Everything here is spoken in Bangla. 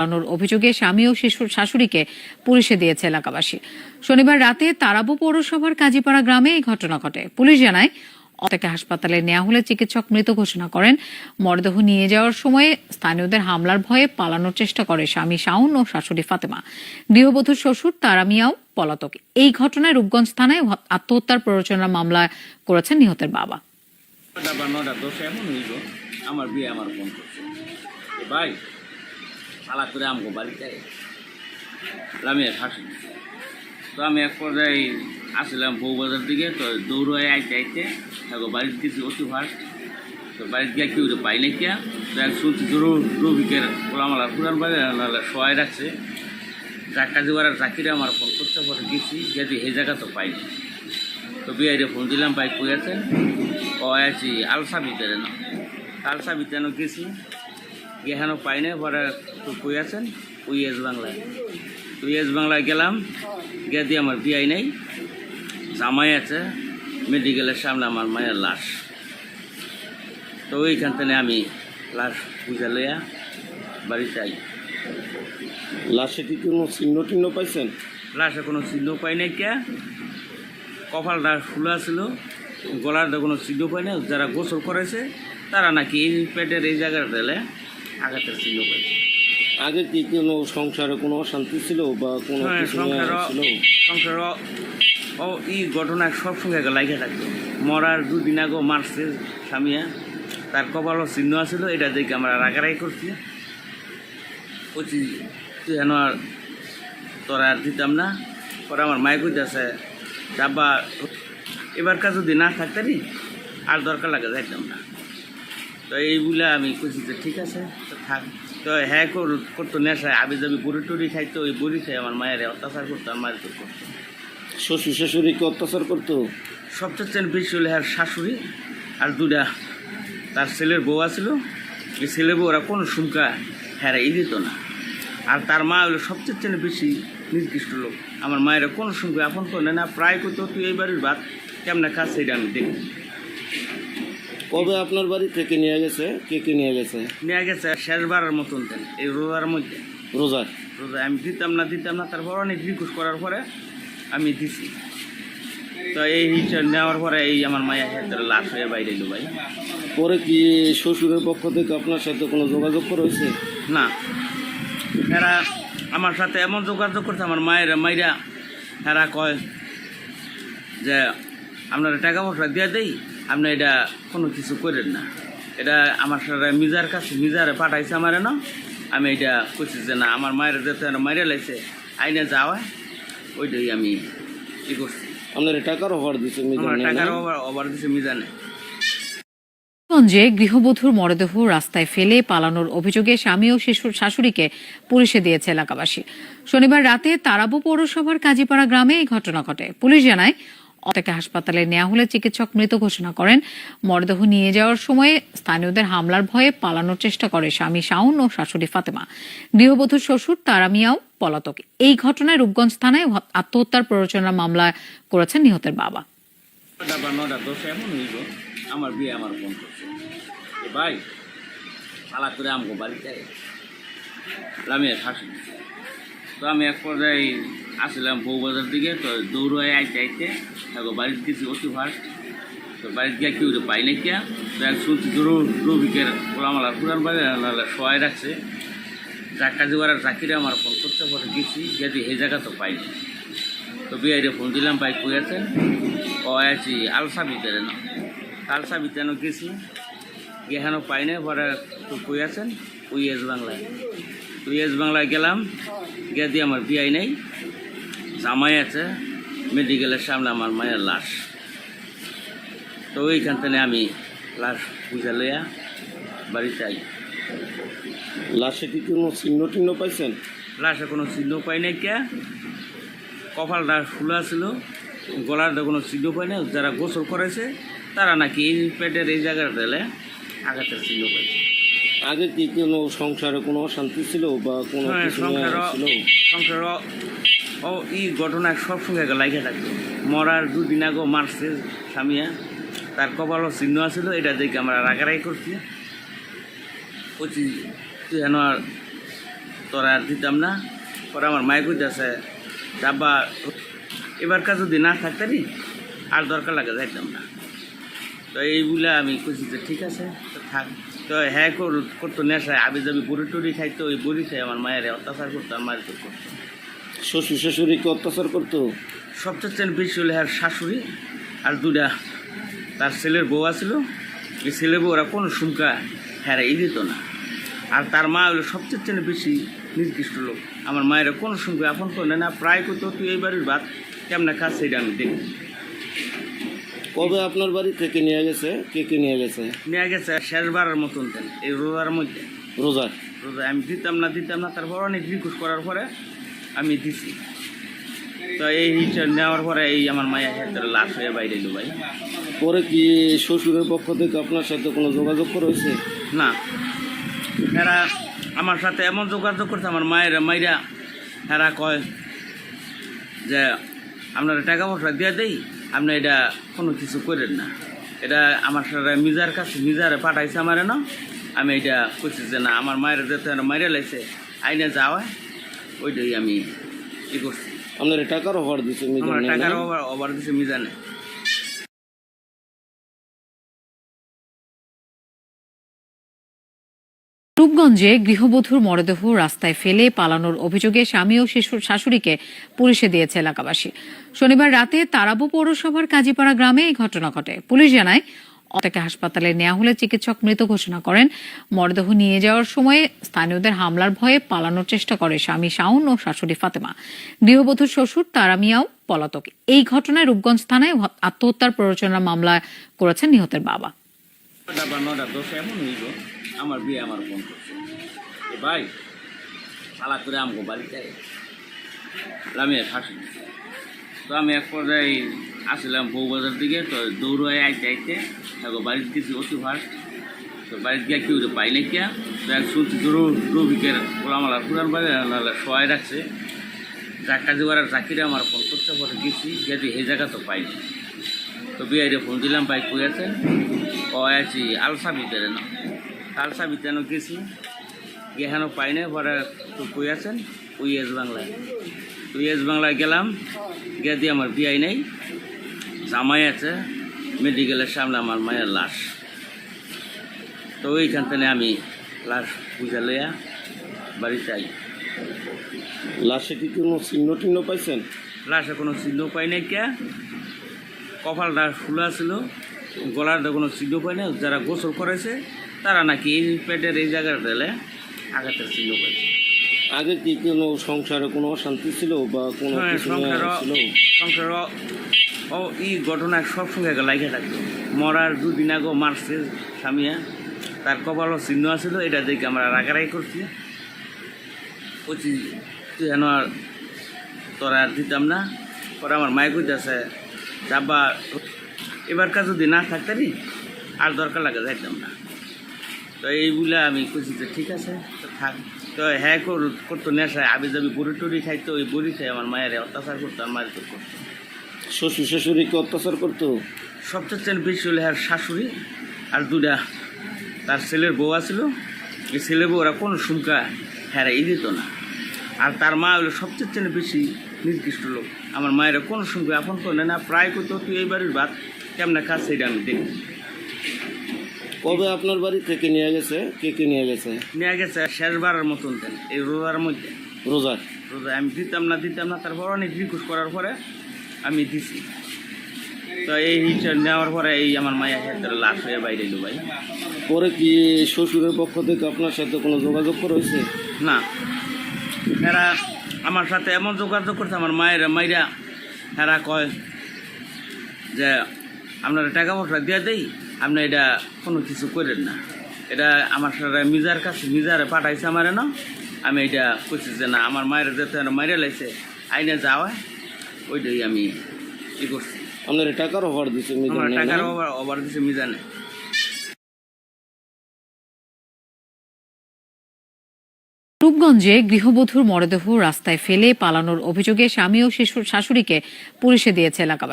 পালানোর অভিযোগে স্বামী ও শাশুড়িকে পুলিশে দিয়েছে এলাকাবাসী। শনিবার রাতে তারাবো পৌরসভার কাজীপাড়া গ্রামে এই ঘটনা ঘটে। পুলিশ জানায়, তাকে হাসপাতালে নেওয়া হলে চিকিৎসক মৃত ঘোষণা করেন। মরদেহ নিয়ে যাওয়ার সময় স্থানীয়দের হামলার ভয়ে পালানোর চেষ্টা করে স্বামী শাওন ও শাশুড়ি ফাতেমা। গৃহবধূর শ্বশুর তারা মিয়াও পলাতক। এই ঘটনায় রূপগঞ্জ থানায় আত্মহত্যার প্ররোচনার মামলা করেছেন নিহতের বাবা। আমার বিয়ে আমার ফোন করছে, ভাই পালা করে আমগো বাড়িতে আমি ফাঁসি। তো আমি এক পর্যায়ে আসলাম বউবাজার দিকে, তো দৌড়ে আইতে আইতে বাড়িতে গেছি অতি ফার্স্ট। তো বাড়িতে গিয়ে কেউ পাই না কিয়া, তো এক শুনছি রবিকের গোলামালা পুরান বাড়ি নাহলে সবাই রাখছে। কাজে বাড়ার চাকরিরা আমার ফোন করতে পরে গেছি, গেছি এই জায়গা তো পাইনি। তো বিআইরে ফোন দিলাম, ভাই কই আছেন? ও আছি আলসা ভিতরে না, আলসা ভিতরে গেছি, গেহানো পাই না। পরে তো কই আছেন? ওই এস বাংলায়। তো এস বাংলায় গেলাম, গিয়ে দিয়ে আমার বিআই নেই, জামাই আছে, মেডিকেলের সামনে আমার মায়ের লাশ। তো ওইখান থেকে আমি লাশ বুঝা লইয়া বাড়িতে আই। লাশে কি কোনো চিহ্ন টিহ্ন পাইছেন? লাশে কোনো চিহ্ন পাই নাই কে, কপালটা ফুলা ছিল, গলার কোনো চিহ্ন পাই না। যারা গোসল করেছে তারা নাকি এই পেটের এই জায়গাটা দিলে আঘাতের চিহ্ন পাইছে। আগে কি কোনো সংসারে কোনো অশান্তি ছিল বা কোনো সংসার ও এই ঘটনা সবসঙ্গে লাগে থাকতো। মরার দুদিন আগে মারছে স্বামীয়া, তার কপালও চিহ্ন আছিল। এটা দেখে আমরা রাগারাগি করছি, বলছি তুই হেন আর তোরা আর দিতাম না। পরে আমার মায়ে কইতেছে, যাবা এবারকার যদি না থাকতারি আর দরকার লাগে যাইতাম না। তো এইগুলা আমি কইছি যে ঠিক আছে তো থাক। তো হ্যাঁ করতো নেশায় আবি যাবি বড়ি টড়ি খাইতো, ওই বড়ি খাই আমার মায়ের অত্যাচার করতো, আর মায়ের করতো। শ্বশুর শাশুড়িকে অত্যাচার করতো? সবচেয়ে বেশি হলে হ্যাঁ শাশুড়ি আর দুটা তার ছেলের বউ আছিল। এই ছেলের বউ ওরা কোনো সুমকা হ্যাঁ ই দিত না। আর তার মা হলো সবচেয়ে বেশি নির্দিষ্ট লোক। আমার মায়েরা কোনো সুমকা আপন করে না, প্রায় করতো তুই এই বাড়ির ভাত কেমন খাস সেটা আমি দেখি। কবে আপনার বাড়ি থেকে নিয়ে গেছে? কে নিয়ে গেছে? নিয়ে গেছে শেষবারের মতন দেন এই রোজার মধ্যে। রোজায় আমি দিতাম না, তারপর অনেক রিকোয়েস্ট করার পরে আমি দিছি। তো এই হিসাব নেওয়ার পরে এই আমার মায়ের হাতে লাশ হয়ে বাইরে এলো। ভাই পরে কি শ্বশুরের পক্ষ থেকে আপনার সাথে কোনো যোগাযোগ করেছে? না, এরা আমার সাথে এমন যোগাযোগ করছে, আমার মায়েরা এরা কয় যে আপনারা টাকা পয়সা দিয়ে দেই, আপনি এটা কোনো কিছু করেন না। এটা আমার সাথে মিজার কাছে মিজারে পাঠাইছে আমার না। আমি এটা কইছি যে না, আমার মায়ের যেতে মাইরে লাইছে আইনে যাওয়া, ওইটাই আমি ই করছি। আপনার টাকার অফার দিচ্ছে? টাকার অফার দিচ্ছে মিজানে। গঞ্জে গৃহবধূর মরদেহ রাস্তায় ফেলে পালানোর অভিযোগে স্বামী ও শাশুড়িকে পুলিশে দিয়েছে এলাকাবাসী। শনিবার রাতে তারাবো পৌরসভার কাজীপাড়া গ্রামে এই ঘটনা ঘটে। পুলিশ জানায়, তাকে হাসপাতালে নেওয়া হলে চিকিৎসক মৃত ঘোষণা করেন। মরদেহ নিয়ে যাওয়ার সময় স্থানীয়দের হামলার ভয়ে পালানোর চেষ্টা করে স্বামী শাওন ও শাশুড়ি ফাতেমা। গৃহবধূর শ্বশুর তারা মিয়াও পলাতক। এই ঘটনায় রূপগঞ্জ থানায় আত্মহত্যার প্ররোচনার মামলা করেছেন নিহতের বাবা। আমার বিয়ে আমার ফোন করছে, ভাই পালা করে আমগো বাড়িতে আমি ফাঁসি। তো আমি এক পর্যায়ে আসলাম বউবাজার দিকে, তো দৌড়ে আইতে আইতে বাড়িতে গেছি অতি ফার্স্ট। তো বাড়িতে গিয়ে কেউ পাই না কিয়া, তো এক শুনছি রবিকের গোলামালা পুরান বাড়ি নাহলে সবাই রাখছে। কাজে বাড়ার চাকরিরা আমার ফোন করতে পরে গেছি, গেছি এই জায়গা তো পাইনি। তো বিআইরে ফোন দিলাম, ভাই কই আছেন? ও আছি আলসা ভিতরে না, আলসা ভিতরে গেছি, গেহানো পাই না। পরে তো কই আছেন? ওই এস বাংলায়। তো এস বাংলায় গেলাম, গিয়ে দিয়ে আমার বিআই নেই, জামাই আছে, মেডিকেলের সামনে আমার মায়ের লাশ। তো ওইখান থেকে আমি লাশ বুঝা লইয়া বাড়িতে আই। লাশে কি কোনো চিহ্ন টিহ্ন পাইছেন? লাশে কোনো চিহ্ন পাই নাই কে, কপালটা ফুলা ছিল, গলার কোনো চিহ্ন পাই না। যারা গোসল করেছে তারা নাকি এই পেটের এই জায়গাটা দিলে আঘাতের চিহ্ন পাইছে। আগে কি কোনো সংসারে কোনো অশান্তি ছিল বা কোনো সংসার ও এই ঘটনা সবসঙ্গে লাগে থাকতো। মরার দুদিন আগে মারছে স্বামীয়া, তার কপালও চিহ্ন আছিল। এটা দেখে আমরা রাগারাগি করছি, বলছি তুই হেন আর তোরা আর দিতাম না। পরে আমার মায়ে কইতেছে আব্বা এবার কাজ যদি না থাকতারি আর দরকার লাগে যাইতাম না। তো এইগুলা আমি কইছি যে ঠিক আছে তো থাক। তো হ্যাঁ করতো নেশায় আবি যাবি বুড়ি টুড়ি খাইতো, ওই বুড়ি খাই আমার মায়ের অত্যাচার করতো আর মায়ের করতো। শ্বশুর শাশুড়িকে অত্যাচার করতো? সবচেয়ে বেশি হলে হ্যাঁ শাশুড়ি আর দুটা তার ছেলের বউ আছিল। এই ছেলে বউ ওরা কোনো সুমকা হ্যাঁ দিত না। আর তার মা হলো সবচেয়ে বেশি নির্দিষ্ট লোক। আমার মায়ের কোনো সুমকা আপন করে না, প্রায় করতো তুই এই বাড়ির ভাত কেমন খাস সেইটা আমি দেখি। কবে আপনার বাড়ি থেকে নিয়ে গেছে? কে নিয়ে গেছে? নিয়ে গেছে শেষবারের মতন দেন এই রোজার মধ্যে। রোজা আমি দিতাম না, তারপর অনেক রিকোয়েস্ট করার পরে আমি দিছি। তো এই হিসাব নেওয়ার পরে এই আমার মায়ের হাতের লাশ হয়ে বাইরে এলো ভাই। পরে কি শ্বশুরের পক্ষ থেকে আপনার সাথে কোনো যোগাযোগ করেছে? না, এরা আমার সাথে এমন যোগাযোগ করছে আমার মায়েরা এরা কয় যে আপনারা টাকা পয়সা দিয়ে দেই, আপনি এটা কোনো কিছু করেন না। এটা আমার সাথে মিজার কাছে মিজারে পাঠাইছে আমার না। আমি এটা কইছি যে না, আমার মায়ের যেতে মাইরে লাইছে আইনে যাওয়া, ওইটাই আমি ই করছি। আপনার টাকার অফার দিচ্ছে? আমার টাকার অভার দিচ্ছে মিজানে। রূপগঞ্জে গৃহবধূর মরদেহ রাস্তায় ফেলে পালানোর অভিযোগে স্বামী ও শিশুর শাশুড়িকে পুলিশে দিয়েছে এলাকাবাসী। শনিবার রাতে তারাবো পৌরসভার কাজীপাড়া গ্রামে এই ঘটনা ঘটে। পুলিশ জানায় তাকে হাসপাতালে নেওয়া হলে চিকিৎসক মৃত ঘোষণা করেন। মরদেহ নিয়ে যাওয়ার সময় স্থানীয়দের হামলার ভয়ে পালানোর চেষ্টা করে স্বামী শাওন ও শাশুড়ি ফাতেমা। গৃহবধূর শ্বশুর তারা মিয়াও পলাতক। এই ঘটনায় রূপগঞ্জ থানায় আত্মহত্যার প্ররোচনা মামলা করেছেন নিহতের বাবা। 9:10 এমন হইল, আমার বিয়ে আমার ফোন করছে, ভাই পালা করে আমগো বাড়িতে আমি ফাঁসি। তো আমি এক পর্যায়ে আসলাম বউবাজার দিকে, তো দৌড়ায় আইতে বাড়িতে গেছি অতি ফার্স্ট। তো বাড়িতে গিয়ে কেউ পাই নাই কিয়া। তো এক শুনছি রবিকের গোলামালা পুরান বাড়ি নাহলে সবাই রাখছে কাজে করার চাকরিরা আমার ফোন করতে পরে গেছি, গেছি এই জায়গা তো পাইনি। তো বিআইরে ফোন দিলাম, ভাই কই আছেন? ও আছি আলসা ভিতরে না, আলসা ভিতরে গেছি গেহানো পাই না। পরে তো কই আছেন? ওই এস বাংলায়। তো এস বাংলায় গেলাম, গিয়ে দিয়ে আমার বিআই নেই, জামাই আছে, মেডিকেলের সামনে আমার মায়ের লাশ। তো ওইখান থেকে আমি লাশ বুঝা লইয়া বাড়িতে আই। লাশে কি কোনো চিহ্ন টিহ্ন পাইছেন? লাশে কোনো চিহ্ন পাই নাই কে, কপালটা ফুলা ছিল, গলার কোনো চিহ্ন পাই না। যারা গোসল করেছে তারা নাকি এই পেটের এই জায়গাটা দিলে আঘাতের চিহ্ন পাইছে। আগে কি কোনো সংসারে কোনো অশান্তি ছিল বা কোনো কিছু ছিল? সংসার ও এই ঘটনা সবসঙ্গে লাগে থাকতো। মরার 2 দিন আগে মারছে স্বামীয়া, তার কপালও চিহ্ন আছিল। এটা দেখে আমরা রাগারাগি করছি, বলছি তুই যেন আর তোরা আর দিতাম না। পরে আমার মায়ে কইতেছে আব্বা এবার কাজ যদি না থাকতারি আর দরকার লাগে যাইতাম না। তো এইগুলা আমি কইছি যে ঠিক আছে তো থাক। তো হ্যাঁ করতো নেশায় আবি যাবি বুড়ি টুড়ি খাইতো, ওই বুড়ি খাই আমার মায়ের অত্যাচার করতো আর মায়ের করতো। শ্বশুর শাশুড়িকে অত্যাচার করতো? সবচেয়ে বেশি হলে হ্যাঁ শাশুড়ি আর দুটা তার ছেলের বউ আছিল। এই ছেলে বউ ওরা কোনো সুমকা হ্যাঁ দিত না। আর তার মা হলো সবচেয়ে বেশি নির্দিষ্ট লোক। আমার মায়ের কোনো সুমকা আপন করে না, প্রায় করতো তুই এই বাড়ির ভাত কেমন খাস সেইটা আমি দেখি। কবে আপনার বাড়ি থেকে নিয়ে গেছে? কে নিয়ে গেছে? নিয়ে গেছে শেষবারের মতন দেন এই রোজার মধ্যে। রোজা আমি দিতাম না, তারপর অনেক রিকোয়েস্ট করার পরে আমি দিছি। তো এই হিসাব নেওয়ার পরে এই আমার মায়ের হাতের লাশ হয়ে বাইরে এলো ভাই। পরে কি শ্বশুরের পক্ষ থেকে আপনার সাথে কোনো যোগাযোগ করেছে? না, এরা আমার সাথে এমন যোগাযোগ করছে আমার মায়েরা এরা কয় যে আপনারা টাকা পয়সা দিয়ে দেই, আপনি এটা কোনো কিছু করেন না। এটা আমার সাথে মিজার কাছে মিজারে পাঠাইছে আমার না। আমি এটা কইছি যে না, আমার মায়ের যেতে মাইরে লাইছে আইনে যাওয়া, ওইটাই আমি ই করছি। আপনার টাকার অফার দিচ্ছে? আমার টাকার অভার দিচ্ছে মিজানে। রূপগঞ্জে গৃহবধূর মরদেহ রাস্তায় ফেলে পালানোর অভিযোগে স্বামী ও শিশুর শাশুড়িকে পুলিশে দিয়েছে এলাকাবাসী।